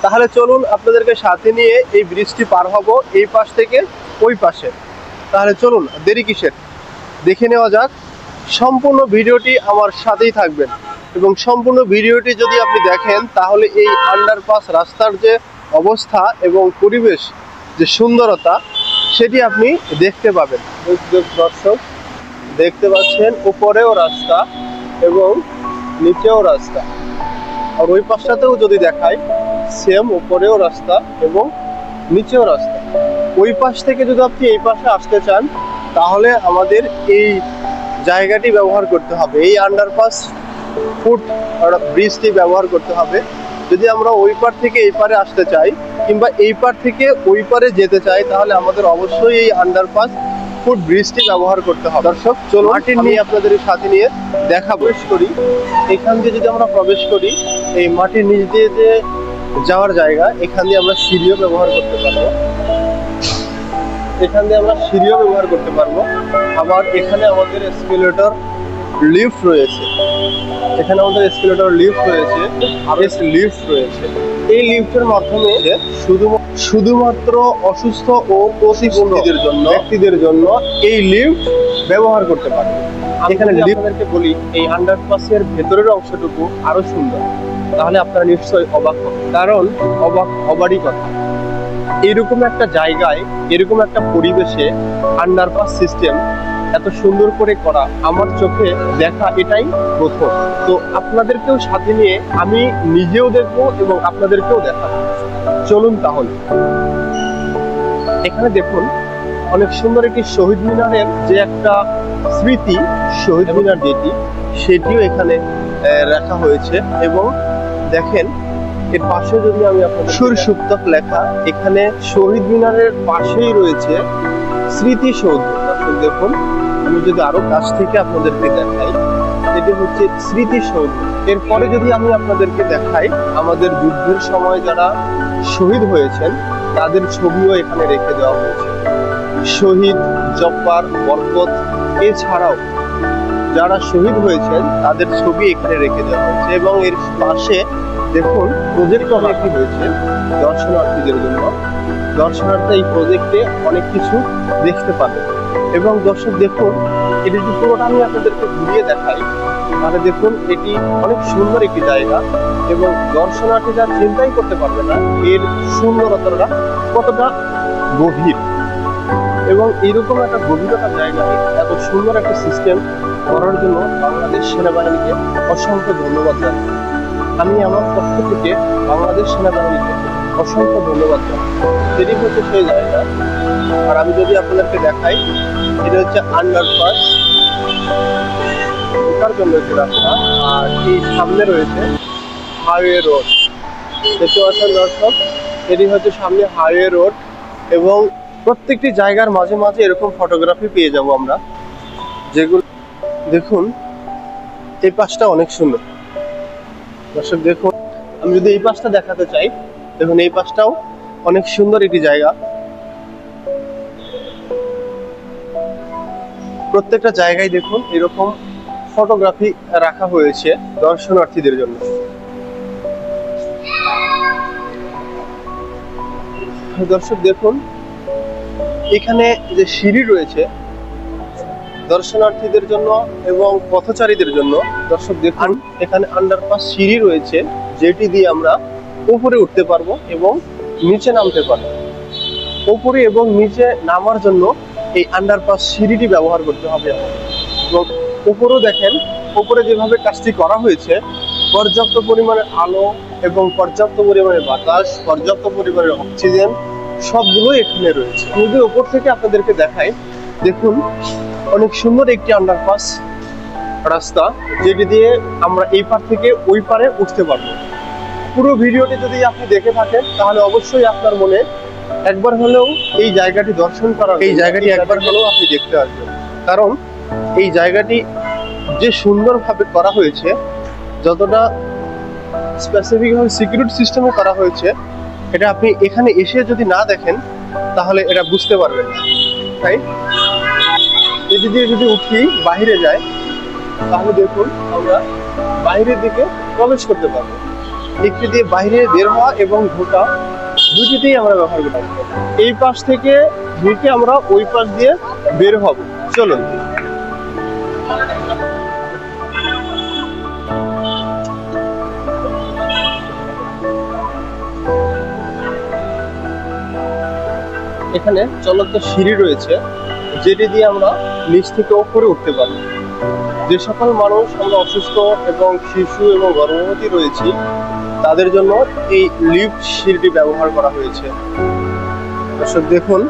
তাহলে চলুন আপনাদেরকে সাথে নিয়ে এই ব্রিজটি পার হব এই পাশ থেকে ওই পাশে। তাহলে চলুন, দেরি কিসের, দেখে নেওয়া যাক। সম্পূর্ণ ভিডিওটি আমার সাথেই থাকবেন এবং সম্পূর্ণ ভিডিওটি যদি আপনি দেখেন তাহলে এই আন্ডারপাস রাস্তার যে অবস্থা এবং পরিবেশ যে সুন্দরতা সেটি আপনি দেখতে পাবেন। দর্শক দেখতে পাচ্ছেন উপরেও রাস্তা এবং নিচেও রাস্তা, আর ওই পাশটাতেও যদি দেখায় সেম উপরেও রাস্তা এবং নিচেও রাস্তা। ওই পাশ থেকে যদি আপনি এই পাশে আসতে চান তাহলে আমাদের এই জায়গাটি ব্যবহার করতে হবে, এই আন্ডারপাস ফুট ব্রিজটি ব্যবহার করতে হবে। যদি আমরা ওই পার থেকে এই পারে আসতে চাই কিংবা এই পার থেকে ওই পারে যেতে চাই তাহলে আমাদের অবশ্যই এই আন্ডারপাস ফুট ব্রিজটি ব্যবহার করতে হবে। দর্শক চলুন মাটির নিয়ে আপনাদের সাথে নিয়ে দেখাবো। করি এখান দিয়ে যদি আমরা প্রবেশ করি এই মাটির নিচ দিয়ে যে যাওয়ার জায়গা, এখান দিয়ে আমরা সিঁড়িও ব্যবহার করতে পারবো, এখান দিয়ে আমরা সিঁড়িও ব্যবহার করতে পারবো। আবার এখানে আমাদের এসকেলেটর লিফট রয়েছে, এখানে আমাদের এসকেলেটর লিফট রয়েছে, লিফট রয়েছে। এই লিফটের মাধ্যমে শুধুমাত্র অসুস্থ ও প্রতিবন্ধীদের জন্য ব্যক্তিদের জন্য এই লিফট ব্যবহার করতে পারবে। এখানে আপনাদেরকে বলি এই আন্ডারপাসের ভেতরের অংশটুকু আরো সুন্দর, তাহলে আপনারা নিশ্চয়ই অবাক হবেন। কারণ অবাক হবারই কথা, এরকম একটা জায়গায় এরকম একটা পরিবেশে আন্ডারপাস সিস্টেম এত সুন্দর করে করা আমার চোখে দেখা এটাই প্রথম। তো আপনাদেরকেও সাথে নিয়ে আমি নিজেও দেখবো এবং আপনাদেরকেও দেখাবো। চলুন তাহলে। এখানে দেখুন অনেক সুন্দর একটি শহীদ মিনারের যে একটা স্মৃতি, শহীদ মিনার যেটি সেটিও এখানে রাখা হয়েছে। এবং দেখেন এর পাশে যদি আমি আপনাদের সুরসুপ্তক লেখা, এখানে শহীদ মিনারের পাশেই রয়েছে স্মৃতিসৌধ। দর্শক দেখুন, আমি যদি আরো কাছ থেকে আপনাদেরকে দেখাই, এটি হচ্ছে স্মৃতিসৌধ। এরপরে যদি আমি আপনাদেরকে দেখাই আমাদের যুদ্ধের সময় যারা শহীদ হয়েছেন তাদের ছবিও এখানে রেখে দেওয়া হয়েছে। শহীদ, জব্বার, বরকত এছাড়াও যারা শহীদ হয়েছেন তাদের ছবি এখানে রেখে দেওয়া হয়েছে। এবং এর পাশে দেখুন প্রজেক্টর একটি হয়েছে দর্শনার্থীদের জন্য। দর্শনার্থী এই প্রজেক্টে অনেক কিছু দেখতে পাবে। এবং দর্শক দেখুন, এটি যদি পুরোটা আমি আপনাদেরকে ঘুরিয়ে দেখাই তাহলে দেখুন এটি অনেক সুন্দর একটি জায়গা এবং দর্শনার্থীরা চিন্তাই করতে পারবে না এর সুন্দরতাটা কতটা গভীর। এবং এইরকম একটা গভীরতার জায়গায় এত সুন্দর একটা সিস্টেম করার জন্য বাংলাদেশ সেনাবাহিনীকে অসংখ্য ধন্যবাদ জানাই। আমি আমার পক্ষ থেকে বাংলাদেশ সেনাবাহিনীকে অসংখ্য ধন্যবাদ জানাই। এটি হচ্ছে সেই জায়গা। আর আমি যদি আপনাদেরকে দেখাই, এটা হচ্ছে আন্ডারপাস ঢোকার জন্য একটি রাস্তা, আর এই সামনে রয়েছে হাইওয়ে রোড। দেখতে পাচ্ছেন দর্শক, এটি হচ্ছে সামনে হাইওয়ে রোড। এবং প্রত্যেকটি জায়গার মাঝে মাঝে এরকম ফটোগ্রাফি পেয়ে যাব আমরা, যেগুলো দেখুন এই পাশটা অনেক সুন্দর। দর্শক দেখুন, আমি যদি এই পাশটা দেখাতে চাই, দেখুন এই পাশটাও অনেক সুন্দর একটি জায়গা। প্রত্যেকটা জায়গায় দেখুন এরকম ফটোগ্রাফি রাখা হয়েছে দর্শনার্থীদের জন্য। দর্শক দেখুন এখানে যে সিঁড়ি রয়েছে দর্শনার্থীদের জন্য এবং পথচারীদের জন্য। দর্শক দেখুন এখানে আন্ডারপাস সিঁড়ি রয়েছে যেটি দিয়ে আমরা উপরে উঠতে পারবো এবং নিচে নামতে পারবো। উপরে এবং নিচে নামার জন্য এই আন্ডারপাস সিঁড়িটি ব্যবহার করতে হবে। এবং উপরেও দেখেন, উপরে যেভাবে কাজটি করা হয়েছে পর্যাপ্ত পরিমাণে আলো এবং পর্যাপ্ত পরিমাণে বাতাস, পর্যাপ্ত পরিমাণে অক্সিজেন সবগুলোই এখানে রয়েছে। যদি উপর থেকে আপনাদেরকে দেখাই, দেখুন অনেক সুন্দর একটি আন্ডারপাস রাস্তা যেটি দিয়ে আমরা এই পার থেকে ওই পারে উঠতে পারবো। পুরো ভিডিওটি যদি আপনি দেখে থাকেন তাহলে অবশ্যই আপনার মনে একবার হলেও এই জায়গাটি দর্শন করা, এই জায়গাটি একবার হলেও আপনি দেখতে আসবেন। কারণ এই জায়গাটি যে সুন্দরভাবে করা হয়েছে, যতটা স্পেসিফিকভাবে সিকিউরিটি সিস্টেমে করা হয়েছে, এটা আপনি এখানে এসে যদি না দেখেন তাহলে এটা বুঝতে পারবেন না। তাই এটি দিয়ে যদি উঠি বাইরে যায় তাহলে দেখুন আমরা বাইরের দিকে প্রবেশ করতে পারবো। একটি দিয়ে বাইরে বের হওয়া এবং ঢোকা দুটিতেই আমরা ব্যবহার করতে পারি। এই পাশ থেকে ঢুকে আমরা ওই পাশ দিয়ে বের হব। চলুন। এখানে চলন্ত সিঁড়ি রয়েছে, যেটি দিয়ে আমরা নিচ থেকে উপরে উঠতে পারি। যে সকল মানুষ আমরা অসুস্থ এবং শিশু এবং গর্ভবতী রয়েছি তাদের জন্য এই লিফট সিঁড়িটি ব্যবহার করা হয়েছে। দর্শক দেখুন,